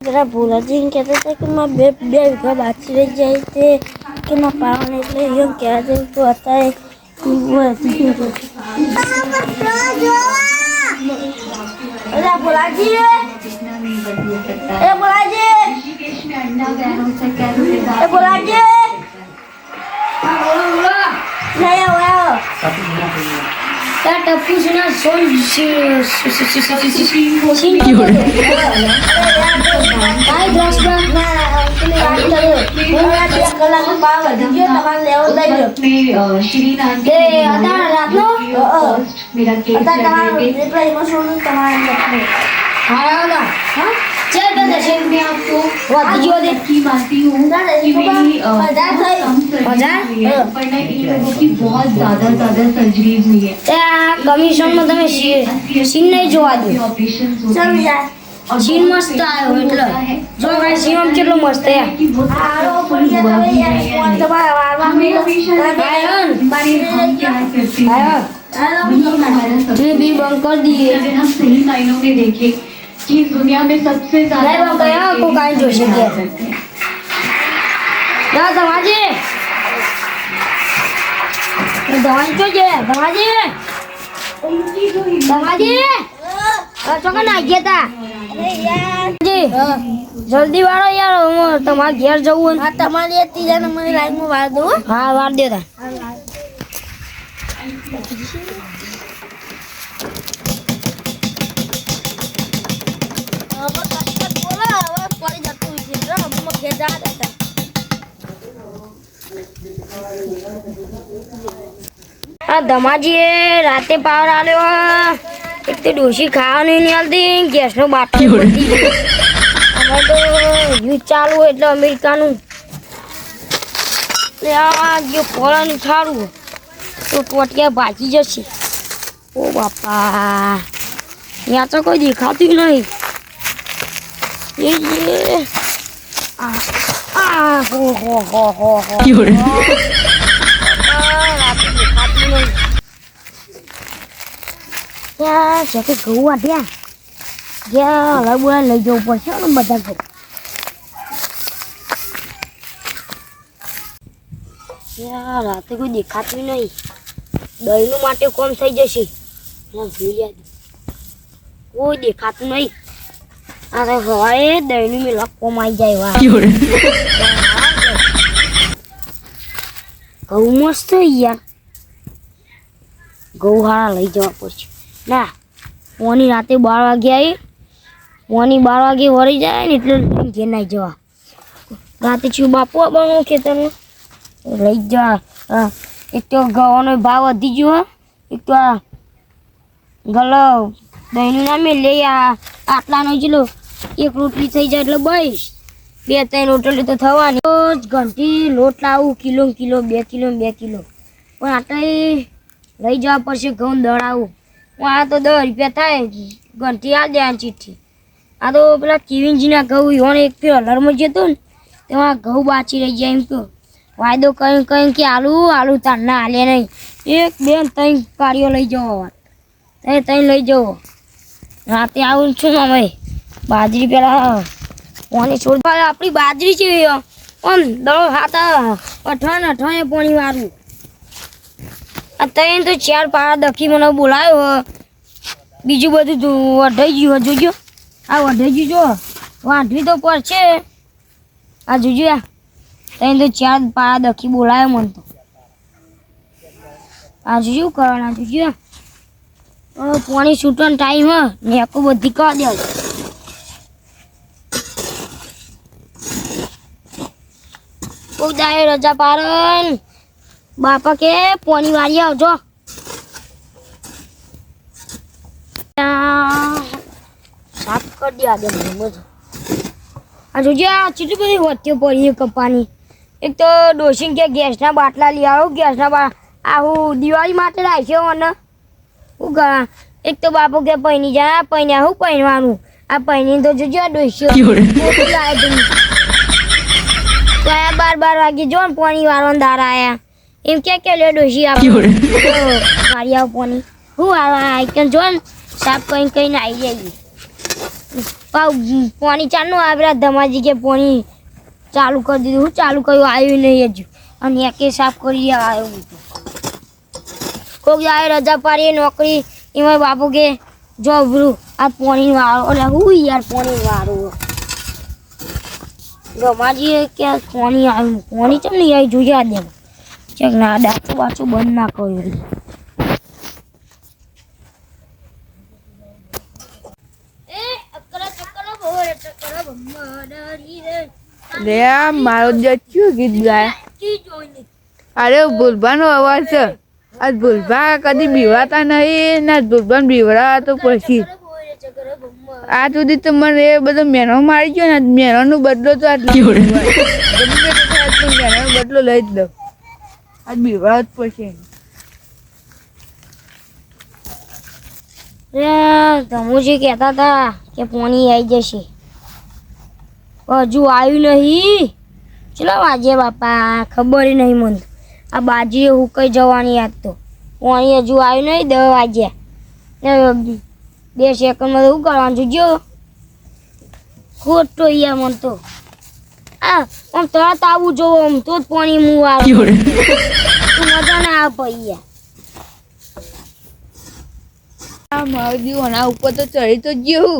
जरा बोला जी कहते थे कि मैं बे बीघा बाची रह जाए थे कि मैं पावन એટલે એમ કહે છે તો અત્યારે वो अरे बोलाजी नहीं आओ टप्पू सुना सोन भाई 10 लाख ना तुम याद करो मैं 10 कलाक पाव दियो તમારે લેવો લઈ લો એ આધા રાતનો मेरा केस તમારે રિપ્લાય મશોન તમારે લખને હા ના હા चल बता मैं आपको वादियो दे की मानती हूँ कि मेरी 1000 पर ना इन लोगों की बहुत ज्यादा सर्जरीज हुई है कमीशन में તમે સીન નહીં જોવા દો ऑपरेशन चल यार સીન મસ્ત આવ્યો એટલે જો ભાઈ સીન કેટલો મસ્ત છે આરો પડ્યા તમે યાર ફોન તમારા વારવા ભાઈન મારી हम क्या करते हैं ये भी बंद कर दिए अगर हम सही मायनों में देखें कि इस दुनिया में सबसे ज्यादा गया को काई जोशी किया ना समाजी दवाई तो जे समाजी ચોકા ના ગયા તા અરે યાર જી જલ્દી વાળો યાર હું તમાર ઘેર જવું હા તમારી હતી જાને મને લાઈન માં વાર દો હા વાર દે તા दमाजी राते पावर आलो एक तो डोशी खावा नहीं आलती गैस नो बाटलो हमें तो युद्ध चालू એટલે અમેરિકાનું લે આ જો પોળાનું થારું તો ટોટિયા ભાજી જશે ઓ બાપા यहाँ तो कोई दिखाती नहीं ये हो क्या जाके गऊ आट्या क्या अलग बोला लई जવું પડશે ને બધા ઘર યાર રાતે કોઈ દેખાતું નહીં દહીનું માટે કોમ થઈ જશે ના ભૂલ્યા કોઈ દેખાતું નહીં અરે હોય દહીનું મે લક કોમ આવી જાય વાહ ઘઉં મસ્ત યાર ઘઉં હારા લઈ જવા પડશે ના ઓની રાતે 12 વાગે આવી ઓની 12 વાગે વળી જાય ને એટલે ઘેર ના જવા રાતે છું બાપુ બનો ખેતરનું લઈ જા એક તો ઘઉંનો ભાવ વધી ગયો એક તો ગલો દહીંનું નામે લઈ આટલાનો જલો એક રોટલી થઈ જાય એટલે બસ 2-3 રોટલી તો થવાની રોજ ઘંટી લોટ લાવું કિલો 2 કિલો 2 કિલો પણ આટલે લઈ જવા પડશે ઘઉં દળાવું આ તો 10 રૂપિયા થાય ઘંટી આ દે ચીઠી આ તો પેલા કિવિનજીના ઘઉં યોને એક ફેર હલરમાં જતો ને તેમાં ઘઉં બાચી રહી જાય એમ તો વાયદો કઈ કે આલુ તાર ના હાલે નહીં 1 2 3 કાળીઓ લઈ જવો તઈ લઈ જવો રાતે આવું છું ને ભાઈ બાજરી પેલા પાણી છોડ આપણી બાજરી છે આમ દળો હાથા અઠાણે પાણી વાળું અત્યારે તો 4 પાડા દખી મને બોલાયો બીજું બધું વઢાઈ ગયું જોજો આ વઢાઈ ગયું જો વાંઢવી તો પડશે આ જોજો ત્યાં તો 4 પાડા દખી બોલાયો મને તો આ જોજો કરવાના જોજો પાણી છૂટવાનો ટાઈમ ને આખું બધી કરી દે ઉદાય રજા પારન બાપા કે પાણી વાળી આવજો સાફ કરી દે આગે બધું આ જોજે આ ચીટી બધી વચ્ચે પડી કપાની એક તો ડોશીન કે ગેસના બાટલા લઈ આવો ગેસના આવું દિવાળી માટે રાખ્યો મને હું ગણા એક તો બાપુ કે પૈની જા પૈન્યા હું પૈનવાનું આ પૈની તો જોજો ડોસ્યો કયા 12 વાગે જો ને પાણી વાળવાના દાર આયા એમ કે લે ડોશી આપણે વાળી આવ પાણી હું આ જો ને સાફ કઈ નાઈ જાય પાણી ચાલુ આવ્યા ધમાજી કે પાણી ચાલુ કરી દીધું. હું ચાલુ કર્યું આવ્યું નહીં હજુ. અને એકે સાફ કરી આવ્યું. કોઈક જાય રજા પાડીએ નોકરી એમાં બાપુ કે જો ભરું આ પાણી વાળો એટલે હું યાર પાણી વાળો ગમાજી કે પાણી આવ્યું. પાણી ચમ નહીં આવી જોઈએ દે ચેક ના ડાચું બાચું બંધ ના કર્યું. લે મારો જચ્યું ગીત ગાય. અરે ભૂલભાનો અવાજ છે. આજ ભૂલભા કદી બીવાતા નહીં ને ભૂલભાને બીવડા તો પછી આ સુધી તો મને એ બધો મેનો મારી ગયો ને મેનોનો બદલો તો આટલો મેનોનો બદલો લઈ જ દઉં. આજ બીવડા જ પછી ધમુજી કહેતા હતા કે પાણી આવી જશે હજુ આવ્યું નહીં. ચલો વાજે બાપા ખબર નહીં મને. આ બાજુએ હું કઈ જવાની યાદ તો પાણી હજુ આવ્યું નહીં 10 વાગ્યા 2 સેકન્ડમાં શું કરવાનું જોજો ખોટો યાર મને તો આમ તરત આવું જોવો આમ તો જ પાણી હું આવું મજા ના આવે યાર. મારો જીવ આના ઉપર તો ચડી તો ગયું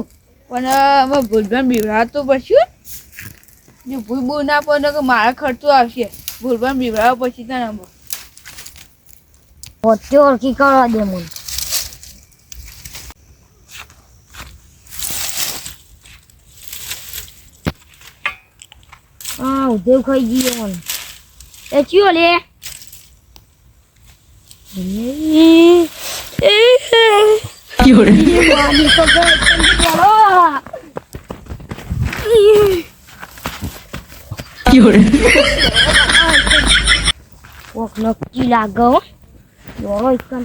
પણ અમે ભૂલભાન બીવડાવતો પછી જો ભૂલ બહુ ના પડે કે મારા ખર્ચો આવશે. ભૂલભાન બીવડાવ પછી તને પોતે ઓળખી કરવા દે મને. હા ઉધેવ ખાઈ ગયો મને. એ ચિયો લે કોક નક્કી લાગે હો. દોડો એકદમ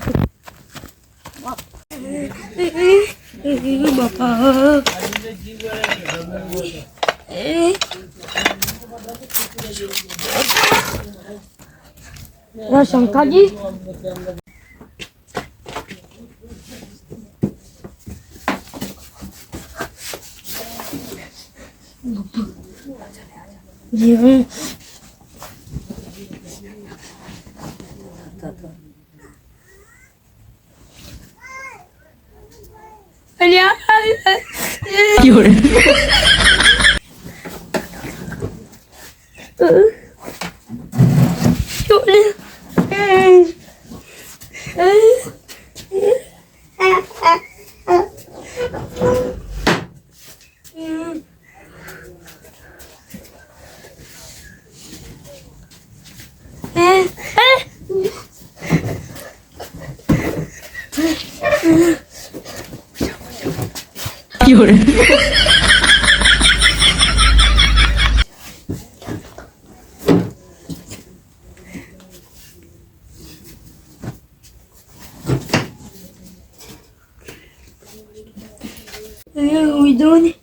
બાપા શંકાજી we doing?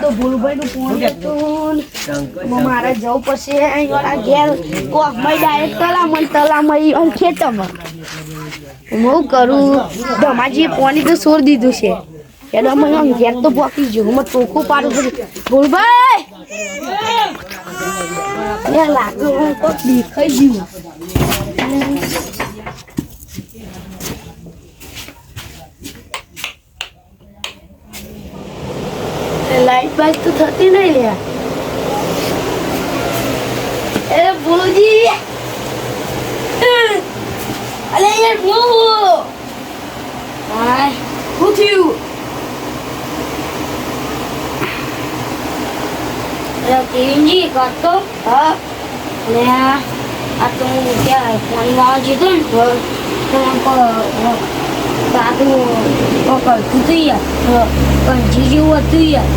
તો ભૂલભાઈ નું ફોન હતું મારે જવું પછી અહીંયા ઘેર કોકમાં ડાયરેક્ટ તલામય ખેતરમાં હું કરું ધમાજીએ પાણી તો છોડી દીધું છે એટલે અમે ઘેર તો પોકી ગયું હું ટોકું પાડું છું ભૂલભાઈ લાગે હું કોક દેખાઈ ગયું લાઈટ બાઈટ તો થતી નહીં લે એ ભૂલજી અલે યાર ભૂલ હાય શું થયું કેવીનજી કાઢતો હા ને આ તો હું ક્યાં પાણી વાળવા જતો ને દાદુ કરતું હતું યાર કંજી જેવું હતું યાર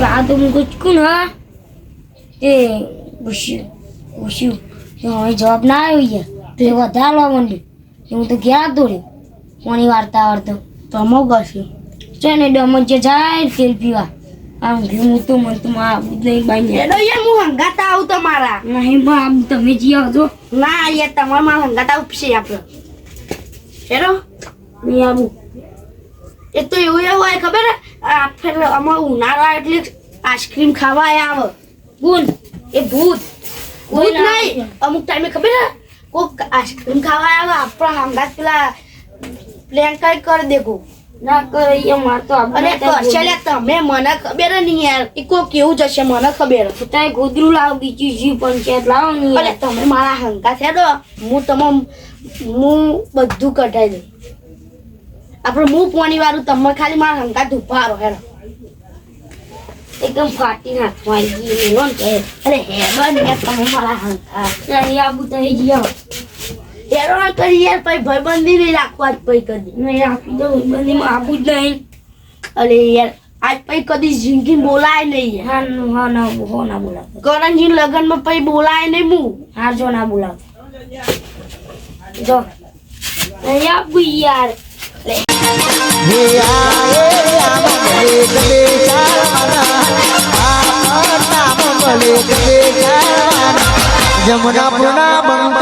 દાદુ હું કુચકું ને તે પૂછ્યું હવે જવાબ ના આવ્યો યાર તો એ વધારવા માંડ્યું હું તો ક્યાં દોડ્યો પાણી વાળતા વાળતો તો અમુક હશે છે ને ડમજ જે જાય તેલ પીવા આમ હું તો મન તો માં આબુ જ નહીં બાઈ એનો યાર હું હંગાતા આવું તમારા નહીં માં આબુ તમે જી આવજો ના યાર તમારે મારા હંગાતા ઉપશે આપણે હેલો નહીં આબુ એક તો એવું હોય ખબર હે આપણે અમાર ઉનાળો આવે એટલે આઈસ્ક્રીમ ખાવા આવે ગુણ એ ભૂત ભૂત ના નહીં અમુક ટાઈમે ખબર હે કોક આઈસ્ક્રીમ ખાવા આવે આપણા હંગાત પેલા પ્લેન કઈ કરી દેખો ના કરે માર તો આબુ અરે કરશે લે તમે મને ખબર નહીં યાર એ કોક કેવું જશે મને ખબર તાય ગોદરું લાવ બીજું જી પંચાયત લાવો ને અરે તમે મારા હંકા છે તો હું બધું કઢાઈ દઉં આપણે હું પોણી વાળું તમે ખાલી મારા હંકા ધુપારો હેરો એકદમ ફાટી નાખવા આવી ગઈ લોન કે અરે હેરો ને તમે મારા હંકા નહીં આબુ તો જી આવો હેરો ના કરી યાર પછી ભાઈબંધી નહીં રાખવા જ પછી કદી નહીં આપી દઉં બંધીમાં આબુ જ નહીં અરે યાર આજ પછી કદી જિંદગી બોલાય નહીં યાર હા ના હો ના બોલાવ કરણજી લગ્નમાં પછી બોલાય નહીં હું હા જો ના બોલાવ જો નહીં આબુ યાર જમના પુના બંધ